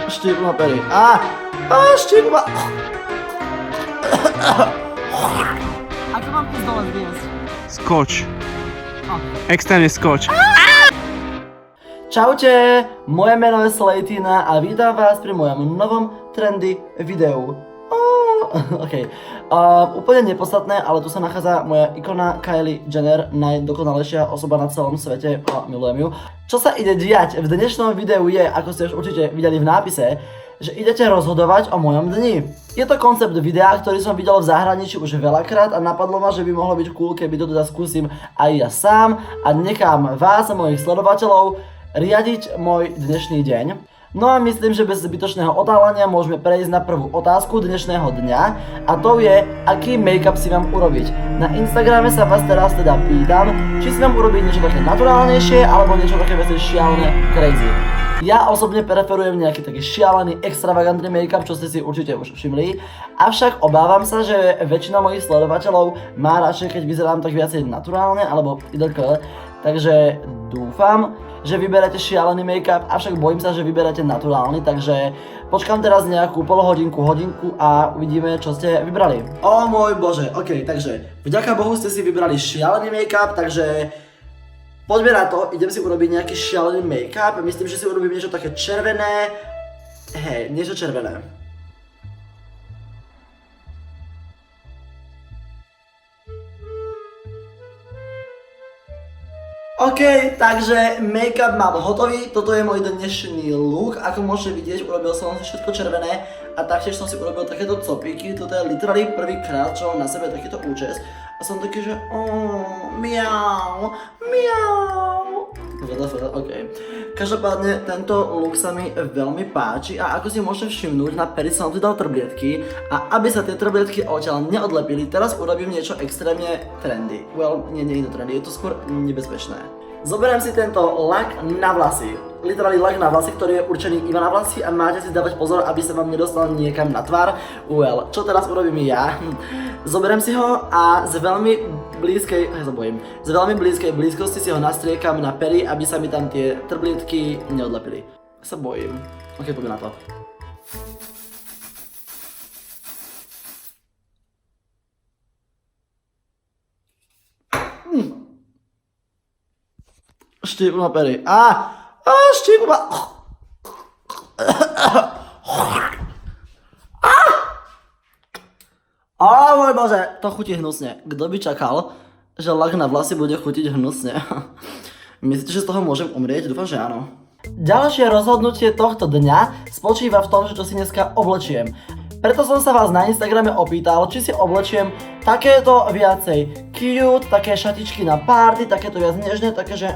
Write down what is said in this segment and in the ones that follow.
Štípu ma pery. Štípu ma... Ako mám ísť dole dnes? Skoč. Extrémne skoč. Čaute, moje meno je Slatina a vítam vás pri mojom novom trendy videu. Úplne nepodstatné, ale tu sa nachádza moja ikona Kylie Jenner, najdokonalejšia osoba na celom svete, milujem ju. Čo sa ide diať v dnešnom videu je, ako ste už určite videli v nápise, že idete rozhodovať o mojom dni. Je to koncept videa, ktorý som videl v zahraničí už veľakrát a napadlo ma, že by mohlo byť cool, keby to teda skúsim aj ja sám a nechám vás, mojich sledovateľov, riadiť môj dnešný deň. No a myslím, že bez zbytočného otáľania môžeme prejsť na prvú otázku dnešného dňa a to je, aký make-up si mám urobiť. Na Instagrame sa vás teraz teda pýtam, či si mám urobiť niečo také naturálnejšie alebo niečo také veci šialené, crazy. Ja osobne preferujem nejaký taký šialený, extravagantný make-up, čo ste si určite už všimli, avšak obávam sa, že väčšina mojich sledovateľov má radšej, keď vyzerám tak viacej naturálne alebo idk. Takže dúfam, že vyberáte šialený make-up, avšak bojím sa, že vyberáte naturálny, takže počkám teraz nejakú hodinku a uvidíme, čo ste vybrali. O môj bože, ok, takže vďaka Bohu ste si vybrali šialený make-up, takže poďme na to, idem si urobiť nejaký šialený make-up, myslím, že si urobím niečo také červené, niečo červené. OK, takže make-up mám hotový, toto je môj dnešný look, ako môžete vidieť, urobil som si všetko červené a taktiež som si urobil takéto copíky, toto je literally prvýkrát, čo mám na sebe takýto účes a som taký, že miau. OK. Každopádne tento look sa mi veľmi páči a ako si môžete všimnúť, na pery som tu dal trblietky a aby sa tie trblietky odtiaľ neodlepili, teraz urobím niečo extrémne trendy. Well, nie je to trendy, je to skôr nebezpečné. Zoberiem si tento lak na vlasy. Literally lak na vlasy, ktorý je určený iba na vlasy a máte si dávať pozor, aby sa vám nedostal niekam na tvár. Well, čo teraz urobím ja? Zoberiem si ho a z veľmi blízkej blízkosti si ho nastriekam na pery, aby sa mi tam tie trblietky neodlepili. Sa bojím. Ok, poďme na to. Štípu ma pery. Štípu ma... Môj bože, to chutí hnusne. Kto by čakal, že lak na vlasy bude chutiť hnusne? Myslíte, že z toho môžem umrieť? Dúfam, že áno. Ďalšie rozhodnutie tohto dňa spočíva v tom, že čo si dneska oblečiem. Preto som sa vás na Instagrame opýtal, či si oblečiem takéto viacej cute, také šatičky na party, takéto viac nežné, také že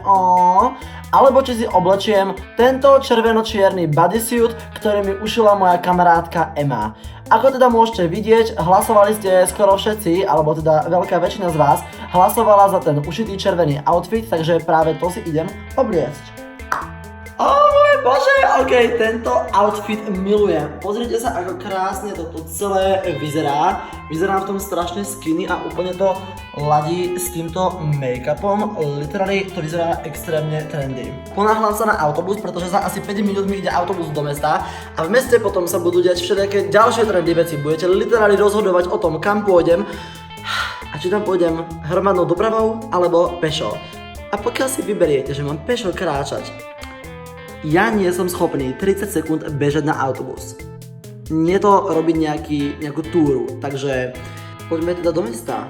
alebo či si oblečiem tento červeno-čierny bodysuit, ktorý mi ušila moja kamarátka Emma. Ako teda môžete vidieť, hlasovali ste skoro všetci, alebo teda veľká väčšina z vás hlasovala za ten ušitý červený outfit, takže práve to si idem obliecť. Môj bože, ok, tento outfit milujem. Pozrite sa, ako krásne toto celé vyzerá. Vyzerá v tom strašne skinny a úplne to ladí s týmto make-upom. Literally to vyzerá extrémne trendy. Ponáhľam sa na autobus, pretože za asi 5 minút mi ide autobus do mesta a v meste potom sa budú diať všelijaké ďalšie trendy veci. Budete literally rozhodovať o tom, kam pôjdem a či tam pôjdem hromadnou dopravou alebo pešo. A pokiaľ si vyberiete, že mám pešo kráčať, ja nie som schopný 30 sekúnd bežať na autobus. Nie to robiť nejakú túru, takže poďme teda do mesta.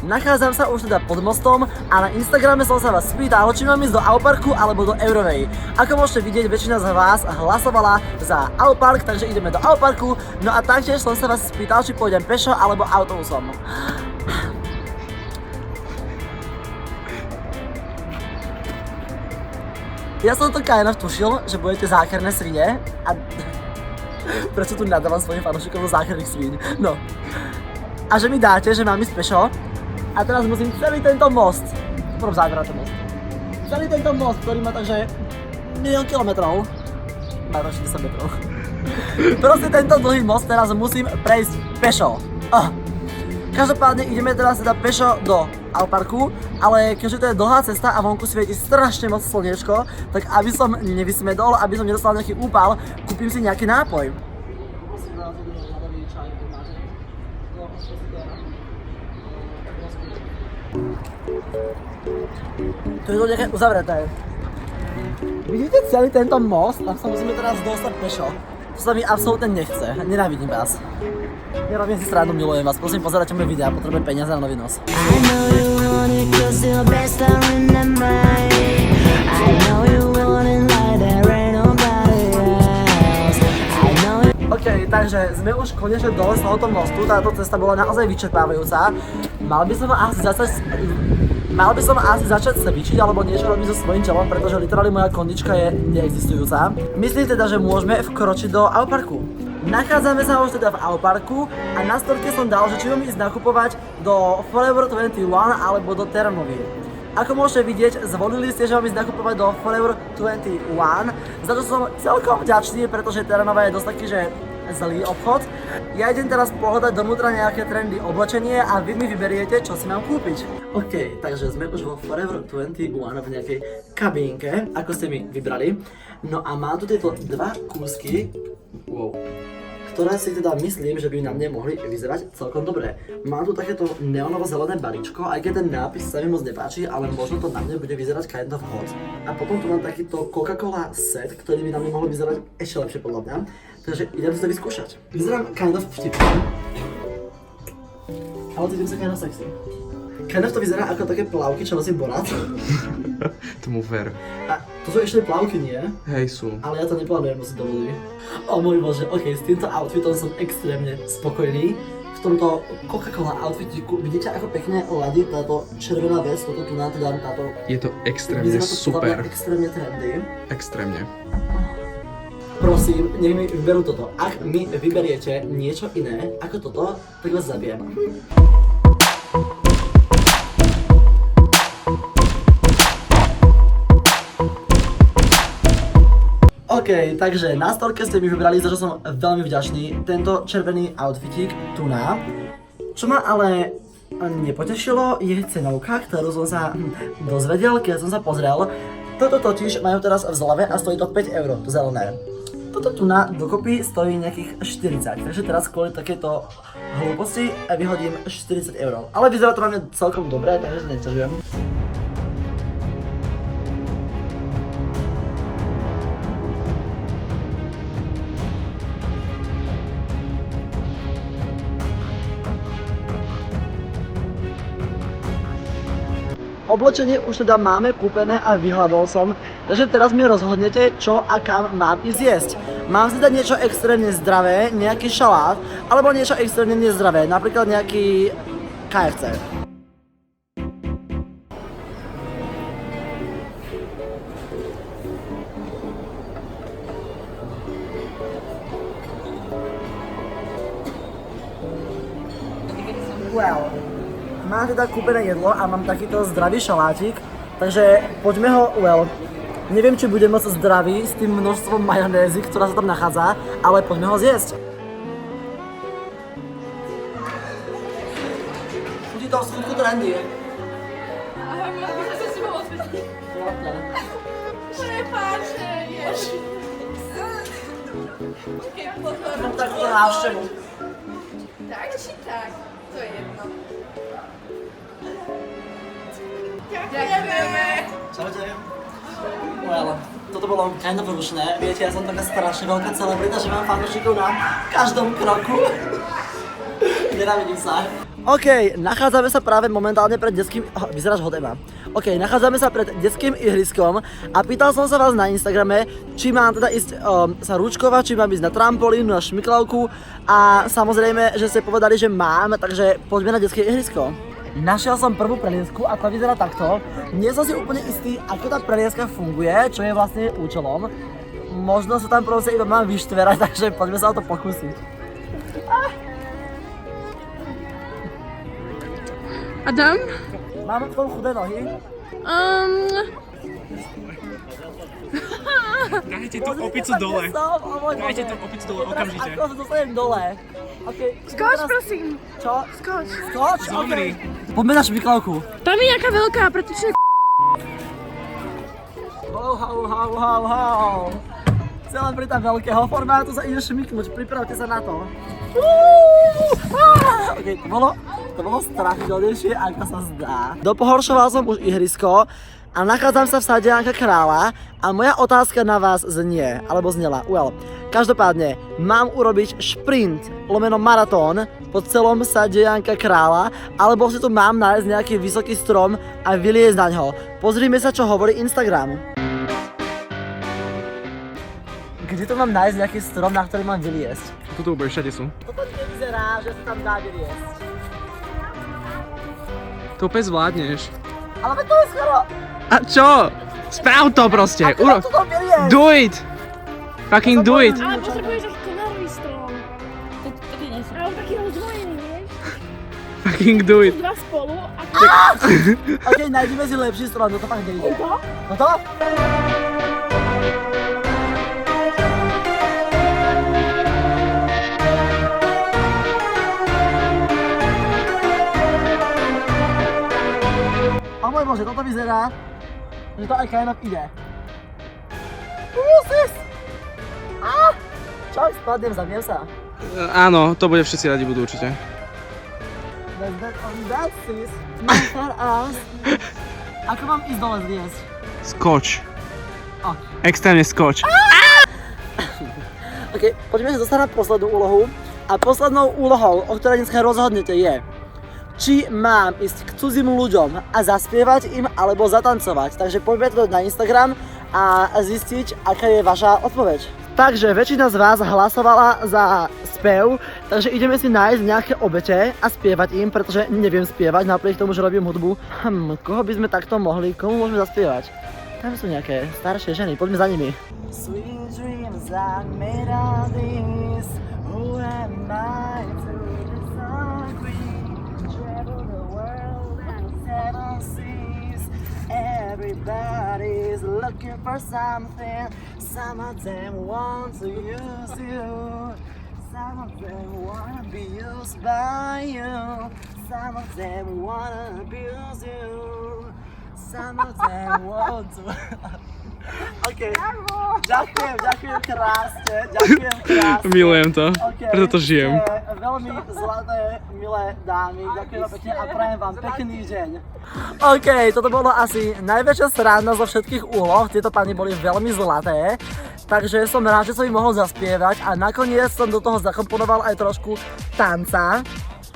Nachádzam sa už teda pod mostom a na Instagrame som sa vás spýtal, či mám ísť do Auparku alebo do Eurovej. Ako môžete vidieť, väčšina z vás hlasovala za Aupark, takže ideme do Auparku. No a taktiež som sa vás spýtal, či pôjdem pešo alebo autobusom. Ja som to Kajna tušil, že budete zákerné svine a prečo tu nadávam svojim fanúšikom do zákerných svíň. No. A že mi dáte, že mám ísť pešo a teraz musím celý tento most, prvom záver na ten most. Celý tento most, ktorý má takže 1 000 000 kilometrov, má to 60 metrov. Proste tento dlhý most teraz musím prejsť pešo. Každopádne ideme teraz teda pešo do Alparku, ale keďže to je dlhá cesta a vonku svieti strašne moc slniečko, tak aby som nevysmedol, aby som nedostal nejaký úpal, kúpim si nejaký nápoj. Tu je to nejaké uzavreté. Vidíte celý tento most? Tam sa musíme teraz dostať pešo. To sa mi absolútne nechce. Nenávidím vás. Nerobím si srandu, milujem vás. Prosím, pozerajte moje videá, potrebujem peniaze na nový nos. I know you want it 'cause you're best I remember. I know you want it like there ain't nobody else. I know you. OK, takže sme už konečne dole z tohoto mostu. Táto cesta bola naozaj vyčerpávajúca. Mal by som asi začať cvičiť alebo niečo robiť so svojím telom, pretože literálne moja kondička je neexistujúca. Myslím teda, že môžeme vkročiť do Alparku. Nachádzame sa už teda v Alparku a na storke som dal, že či mám ísť nakupovať do Forever 21 alebo do Terranovy. Ako môžete vidieť, zvolili ste, že mám ísť nakupovať do Forever 21, za čo som celkom vďačný, pretože Terranova je dosť taký, že zlý obchod. Ja idem teraz pohľadať donútra nejaké trendy oblečenie a vy mi vyberiete, čo si mám kúpiť. OK, takže sme už vo Forever 21 v nejakej kabínke, ako ste mi vybrali. No a mám tu tieto dva kúsky, ktoré si teda myslím, že by na mne mohli vyzerať celkom dobre. Mám tu takéto neonovo-zelené balíčko, aj keď ten nápis sa mi moc nepáči, ale možno to na mne bude vyzerať kind of hot. A potom tu mám takýto Coca-Cola set, ktorý by na mne mohol vyzerať ešte lepšie podľa mňa. Takže idem si to vyskúšať. Vyzerám kind of vtipne. Ale cítim sa kind of sexy. Kind of to vyzerá ako také plavky, čo nosím Borat. Tomu ver. A to sú ešte plavky, nie? Hej, sú. Ale ja to neplánujem nosiť do vody. O môj bože, ok, s týmto outfitom som extrémne spokojný. V tomto Coca-Cola outfitiku vidíte, ako pekne ladí táto červená vec, toto tu na to dám, táto... Je to extrémne Vyzerá to podľa mňa super. extrémne trendy. Extrémne. Prosím, nech mi vyberú toto. Ak mi vyberiete niečo iné ako toto, tak vás zabijem. OK, takže na storke ste mi vybrali, za čo som veľmi vďačný, tento červený outfitík tu na. Čo ma ale nepotešilo, je cenovka, ktorú som sa dozvedel, keď som sa pozrel. Toto totiž majú teraz v zlave a stojí to 5 €, to zelené. Toto tu na dokopy stojí nejakých 40, takže teraz kvôli takéto hlúposti vyhodím 40 €. Ale vyzerá to na mňa celkom dobre, takže sa neťažujem. Oblečenie už teda máme kúpené a vyhľadol som, takže teraz mi rozhodnete, čo a kam mám ísť jesť. Mám si dať niečo extrémne zdravé, nejaký šalát, alebo niečo extrémne nezdravé, napríklad nejaký KFC. Well. Mám teda kúpené jedlo a mám takýto zdravý šalátik, takže poďme ho, neviem, či bude moc zdravý s tým množstvom majonézy, ktorá sa tam nachádza, ale poďme ho zjesť. Chutí to v skutku trendy. Ahoj, mohla by sa s tebou odfotiť. Prepáč, ježi. Keď pozor. Mám takúto návštevu. Tak či tak? To je jedno. Ďakujeme. Čaute. Toto bolo kind of rušné. Viete, ja som taká strašne veľká celebrita, že mám fanúšikov na každom kroku. Nenávidím sa. OK, nachádzame sa práve momentálne pred detským... vyzeráš hot, Ema. OK, nachádzame sa pred detským ihriskom a pýtal som sa vás na Instagrame, či mám teda ísť sa rúčkovať, či mám ísť na trampolínu, na šmiklavku a samozrejme, že ste povedali, že mám, takže poďme na detské ihrisko. Našiel som prvú preliesku a to vyzerá takto. Nie som si úplne istý, ako tá prelieska funguje, čo je vlastne účelom. Možno sa tam proste iba mám vyštverať, takže poďme sa o to pokúsiť. Adam? Mám v tom chudé nohy. Dajte tú opicu dole. Dajte tú opicu dole okamžite. Ako sa dostanem dole? Okay. Skoč, prosím. Čo? Skoč. Skoč? Zomri. Okay. Poďme na šmiklavku. Tam je nejaká veľká, pretože Hau. Celebrita veľkého formátu sa ide šmiknúť, pripravte sa na to. Ok, to bolo strašidelnejšie, ako sa zdá. Dopohoršoval som už ihrisko a nachádzam sa v sade Janka Kráľa a moja otázka na vás znie, alebo znela, každopádne, mám urobiť šprint, lomeno maratón po celom sade Janka Kráľa, alebo si tu mám nájsť nejaký vysoký strom a vyliezť na ňo. Pozrime sa, čo hovorí Instagram. Kde tu mám nájsť nejaký strom, na ktorý mám vyliezť? Tuto úplne všade sú. Toto nevyzerá, že sa tam dá vyliezť. To opäť zvládneš. Ale to je skoro. A čo? Sprav to proste. Ako mám to tam vyliezť? Do it! Fucking do it! ale potrebuješ až konárový strom. Taký nie sú. Ale on taký rozdvojený, vieš? Fucking do it! Dva spolu a Ok, nájdeme si lepší strom, no to fakt nejde. No to? O môj Bože, toto vyzerá, že to aj kind of ide. Sis! Čo, spadnem, zabiem sa. Áno, to bude všetci radi budú určite. That's that on that, sis. My fat ass. Ako mám ísť dole zliesť? Skoč. O. Extrémne skoč. Ok, poďme sa dostať na poslednú úlohu. A poslednou úlohou, o ktorej dneska rozhodnete, je, či mám ísť k cudzím ľuďom a zaspievať im alebo zatancovať. Takže poďme to na Instagram a zistiť, aká je vaša odpoveď. Takže väčšina z vás hlasovala za spev, takže ideme si nájsť nejaké obete a spievať im, pretože neviem spievať, napriek tomu, že robím hudbu. Koho by sme takto mohli, komu môžeme zaspievať? Tam sú nejaké staršie ženy, poďme za nimi. Sweet dreams are made of this. Who am I to disagree? Travel the world and seven seas. Everybody's looking for something. Some of them want to use you. Some of them wanna be used by you. Some of them wanna abuse you. Some of them want to... OK. Ďakujem krásne, Milujem to, Okay, preto to žijem. ste veľmi zlaté, milé dámy, ďakujem vám pekne a prajem vám pekný deň. OK, toto bolo asi najväčšia sranda zo všetkých úloh, tieto pani boli veľmi zlaté. Takže som rád, že som im mohol zaspievať a nakoniec som do toho zakomponoval aj trošku tanca.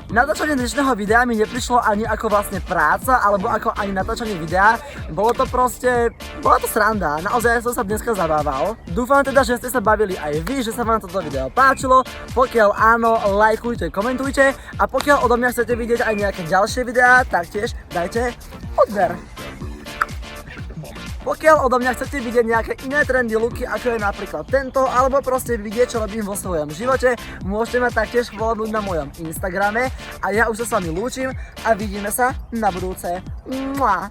Natáčanie dnešného videa mi neprišlo ani ako vlastne práca, alebo ako ani natáčanie videa. Bola to sranda, naozaj som sa dneska zabával. Dúfam teda, že ste sa bavili aj vy, že sa vám toto video páčilo. Pokiaľ áno, lajkujte, komentujte a pokiaľ odo mňa chcete vidieť aj nejaké ďalšie videá, taktiež dajte odber. Pokiaľ odo mňa chcete vidieť nejaké iné trendy looky, ako je napríklad tento, alebo proste vidieť, čo robím vo svojom živote, môžete ma taktiež follownúť na mojom Instagrame a ja už sa s vami lúčim a vidíme sa na budúce. Mama.